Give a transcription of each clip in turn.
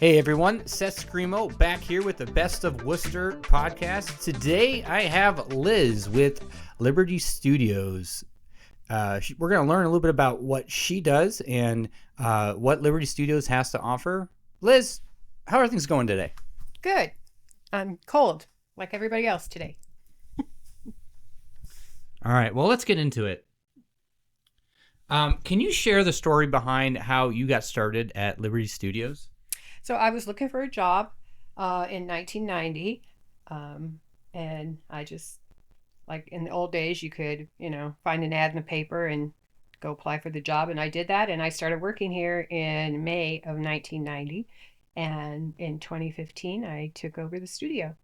Hey everyone, Seth Scrimo back here with the Best of Wooster podcast. Today I have Liz with Liberty Studios. We're going to learn a little bit about what she does and what Liberty Studios has to offer. Liz, how are things going today? Good. I'm cold, like everybody else today. All right, well, let's get into it. Can you share the story behind how you got started at Liberty Studios? So I was looking for a job in 1990, and I just, like in the old days, you could, find an ad in the paper and go apply for the job. And I did that, and I started working here in May of 1990. And in 2015, I took over the studio.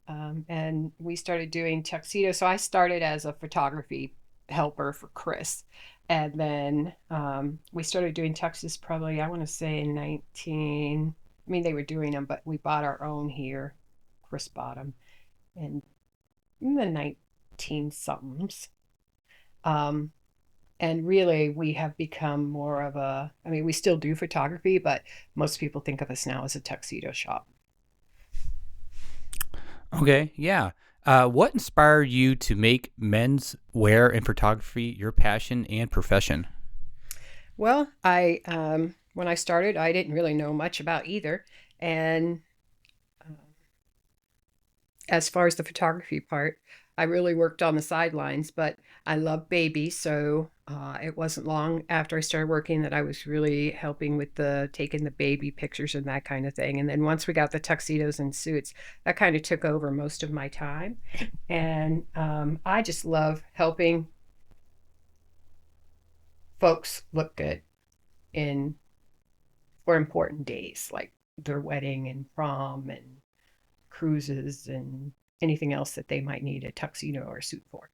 And we started doing tuxedos. So I started as a photography helper for Chris. And then we started doing tuxes probably, I want to say in they were doing them, but we bought our own here. Chris bought them in the 19 somethings. And really, we have become more of we still do photography, but most people think of us now as a tuxedo shop. Okay, yeah. What inspired you to make men's wear and photography your passion and profession? Well, when I started, I didn't really know much about either. And as far as the photography part, I really worked on the sidelines, but I love babies, so it wasn't long after I started working that I was really helping with taking the baby pictures and that kind of thing. And then once we got the tuxedos and suits, that kind of took over most of my time. And I just love helping folks look good for important days like their wedding and prom and cruises and anything else that they might need a tuxedo or a suit for.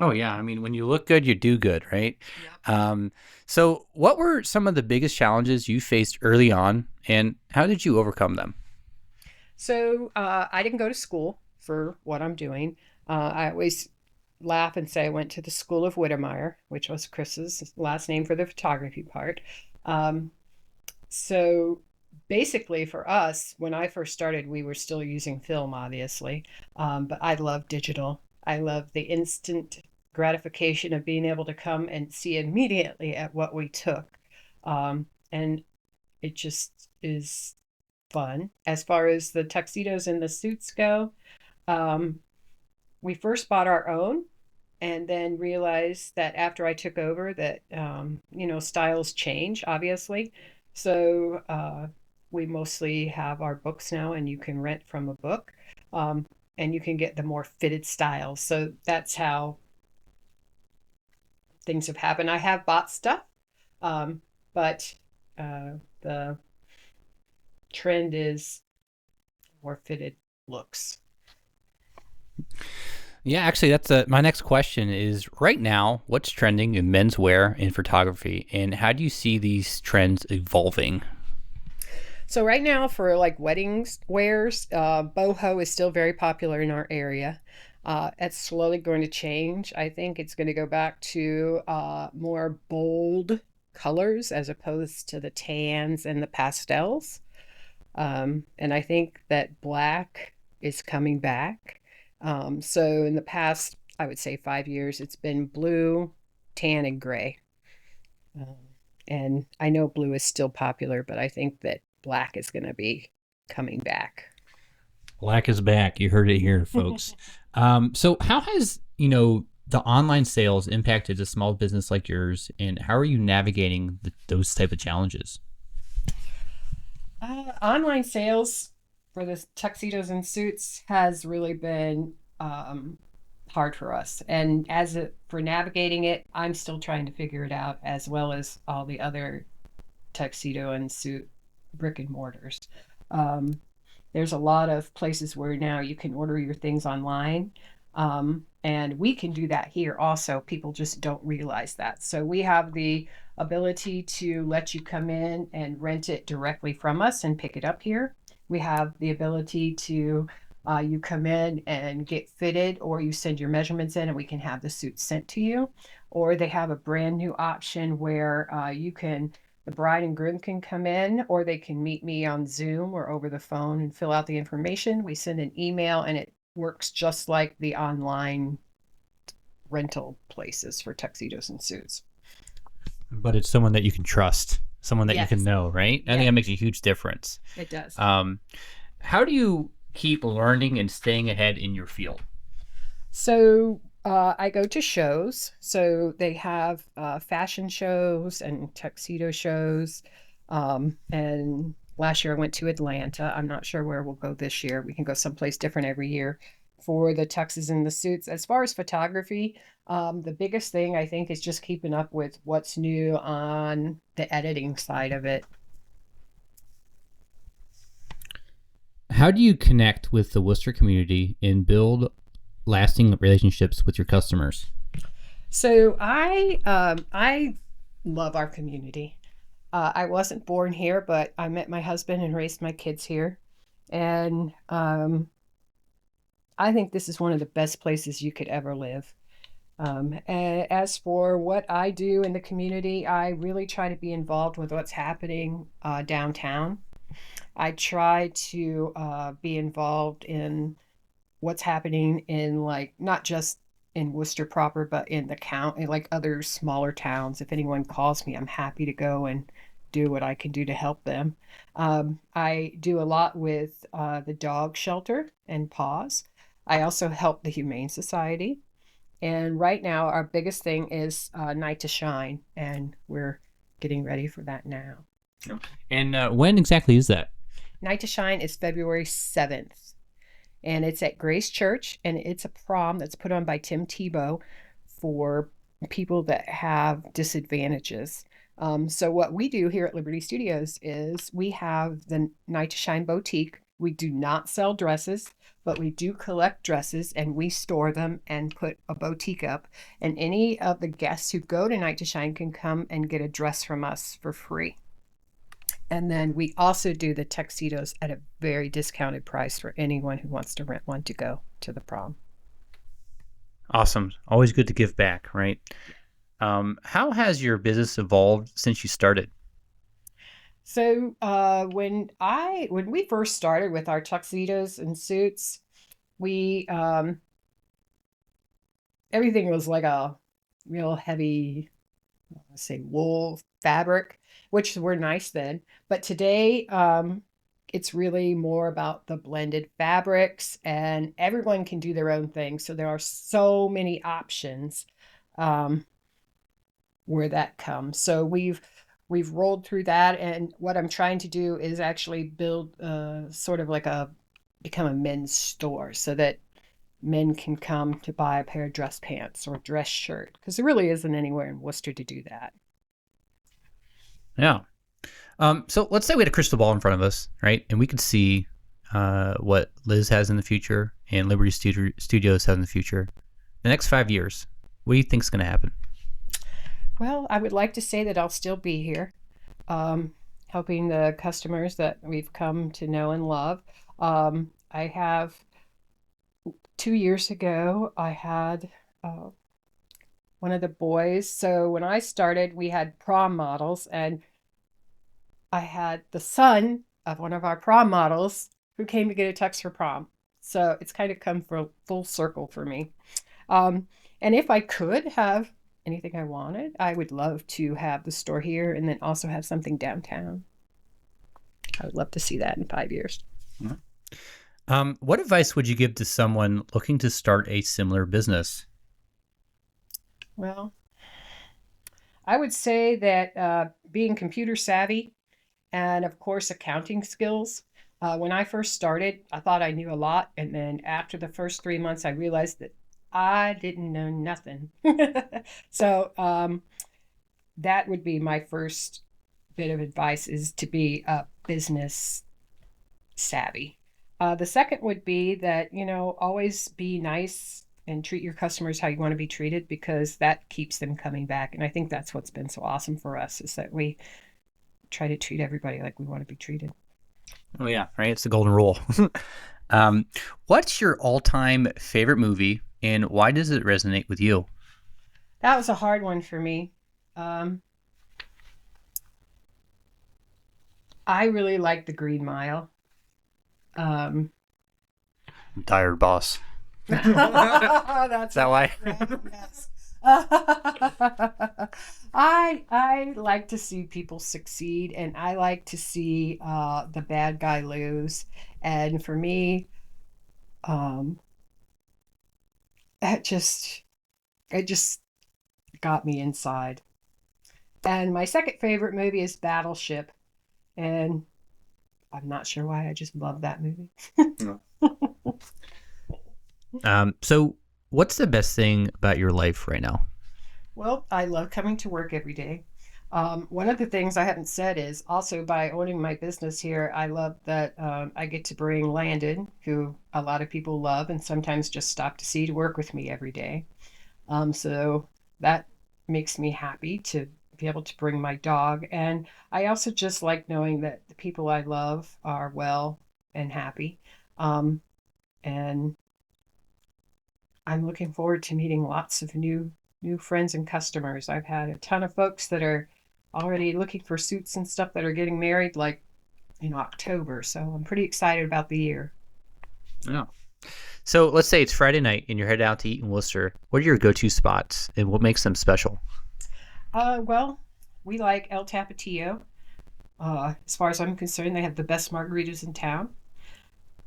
Oh, yeah. I mean, when you look good, you do good, right? Yep. So what were some of the biggest challenges you faced early on, and how did you overcome them? So I didn't go to school for what I'm doing. I always laugh and say I went to the School of Whittemire, which was Chris's last name for the photography part. So basically for us, when I first started, we were still using film, obviously. But I love digital. I love the instant gratification of being able to come and see immediately at what we took. And it just is fun. As far as the tuxedos and the suits go, we first bought our own and then realized that after I took over that, styles change, obviously. So we mostly have our books now, and you can rent from a book, and you can get the more fitted styles. So that's how things have happened. I have bought stuff, but the trend is more fitted looks. Yeah, actually, that's my next question is right now, what's trending in menswear and photography, and how do you see these trends evolving? So right now for like weddings wears, BOHO is still very popular in our area. It's slowly going to change. I think it's going to go back to more bold colors as opposed to the tans and the pastels. And I think that black is coming back. So in the past, I would say 5 years, it's been blue, tan, and gray. Um, and I know blue is still popular, but I think that black is going to be coming back. Black is back. You heard it here, folks. So how has, the online sales impacted a small business like yours, and how are you navigating those type of challenges? Online sales for the tuxedos and suits has really been hard for us. And for navigating it, I'm still trying to figure it out, as well as all the other tuxedo and suit brick and mortars. Um, there's a lot of places where now you can order your things online. And we can do that here also. People just don't realize that. So we have the ability to let you come in and rent it directly from us and pick it up here. We have the ability to you come in and get fitted, or you send your measurements in and we can have the suit sent to you. Or they have a brand new option where you can The bride and groom can come in, or they can meet me on Zoom or over the phone and fill out the information. We send an email, and it works just like the online rental places for tuxedos and suits. But it's someone that you can trust, someone that you can Yes. know, right? I think Yeah, that makes a huge difference. it does. How do you keep learning and staying ahead in your field? So I go to shows. So they have fashion shows and tuxedo shows. And last year I went to Atlanta. I'm not sure where we'll go this year. We can go someplace different every year for the tuxes and the suits. As far as photography, the biggest thing I think is just keeping up with what's new on the editing side of it. How do you connect with the Worcester community and build lasting relationships with your customers? So I love our community. I wasn't born here, but I met my husband and raised my kids here, and I think this is one of the best places you could ever live. As for what I do in the community, I really try to be involved with what's happening downtown. I try to be involved in what's happening in, like, not just in Worcester proper, but in the county, like other smaller towns. If anyone calls me, I'm happy to go and do what I can do to help them. I do a lot with the dog shelter and paws. I also help the Humane Society. And right now, our biggest thing is Night to Shine, and we're getting ready for that now. And when exactly is that? Night to Shine is February 7th, and it's at Grace Church, and it's a prom that's put on by Tim Tebow for people that have disadvantages. So what we do here at Liberty Studios is we have the Night to Shine boutique. We do not sell dresses, but we do collect dresses, and we store them and put a boutique up. And any of the guests who go to Night to Shine can come and get a dress from us for free. And then we also do the tuxedos at a very discounted price for anyone who wants to rent one to go to the prom. Awesome. Always good to give back, right? How has your business evolved since you started? So when we first started with our tuxedos and suits, we everything was like a real heavy, let's say, wool fabric, which were nice then. But today, it's really more about the blended fabrics, and everyone can do their own thing. So there are so many options where that comes. So we've rolled through that, and what I'm trying to do is actually build sort of like become a men's store so that men can come to buy a pair of dress pants or a dress shirt, because there really isn't anywhere in Worcester to do that. Yeah. So let's say we had a crystal ball in front of us, right? And we could see what Liz has in the future and Liberty Studios has in the future. The next 5 years, what do you think is going to happen? Well, I would like to say that I'll still be here, helping the customers that we've come to know and love. I have 2 years ago, I had one of the boys. So when I started, we had prom models, and I had the son of one of our prom models who came to get a tux for prom. So it's kind of come full circle for me. And if I could have anything I wanted, I would love to have the store here and then also have something downtown. I would love to see that in 5 years. What advice would you give to someone looking to start a similar business? Well, I would say that being computer savvy and, of course, accounting skills. When I first started, I thought I knew a lot. And then after the first 3 months, I realized that I didn't know nothing. So that would be my first bit of advice, is to be business savvy. The second would be that, always be nice and treat your customers how you want to be treated, because that keeps them coming back. And I think that's what's been so awesome for us, is that we try to treat everybody like we want to be treated. Oh, yeah, right? It's the golden rule. What's your all-time favorite movie, and why does it resonate with you? That was a hard one for me. I really like the Green Mile. Um, I'm tired, boss. that's Is that why? yes. I like to see people succeed, and I like to see the bad guy lose. And for me, um, it just it just got me inside. And my second favorite movie is Battleship, and I'm not sure why. I just love that movie. So what's the best thing about your life right now? Well, I love coming to work every day. One of the things I haven't said is also by owning my business here, I love that I get to bring Landon, who a lot of people love and sometimes just stop to see to work with me every day. So that makes me happy to be able to bring my dog. And I also just like knowing that the people I love are well and happy. Um, and I'm looking forward to meeting lots of new friends and customers. I've had a ton of folks that are already looking for suits and stuff that are getting married like in October. So I'm pretty excited about the year. Yeah. So let's say it's Friday night and you're headed out to eat in Worcester. What are your go-to spots and what makes them special? Well, we like El Tapatio. As far as I'm concerned, they have the best margaritas in town.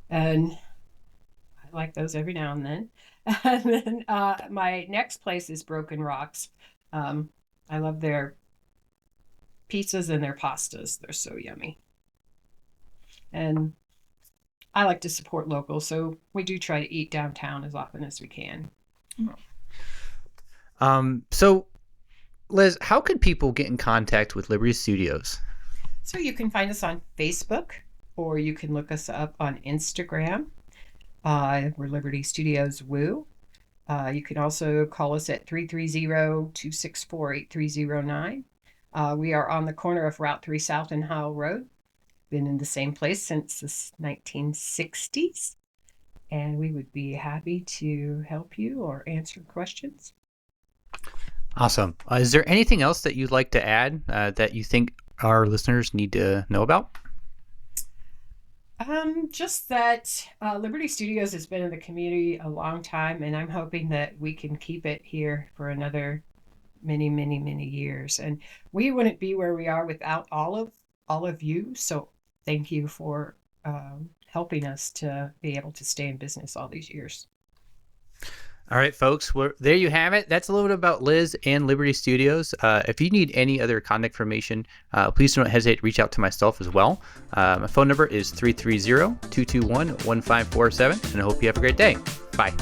And I like those every now and then. And then my next place is Broken Rocks. I love their pizzas and their pastas. They're so yummy. And I like to support local, so we do try to eat downtown as often as we can. So Liz, how could people get in contact with Liberty Studios? So you can find us on Facebook, or you can look us up on Instagram. We're Liberty Studios Woo. You can also call us at 330-264-8309. We are on the corner of Route 3 South and Howell Road. Been in the same place since the 1960s. And we would be happy to help you or answer questions. Awesome. Is there anything else that you'd like to add that you think our listeners need to know about? Just that Liberty Studios has been in the community a long time, and I'm hoping that we can keep it here for another many, many, many years. And we wouldn't be where we are without all of you. So thank you for helping us to be able to stay in business all these years. All right, folks, there you have it. That's a little bit about Liz and Liberty Studios. If you need any other contact information, please don't hesitate to reach out to myself as well. My phone number is 330-221-1547, and I hope you have a great day. Bye.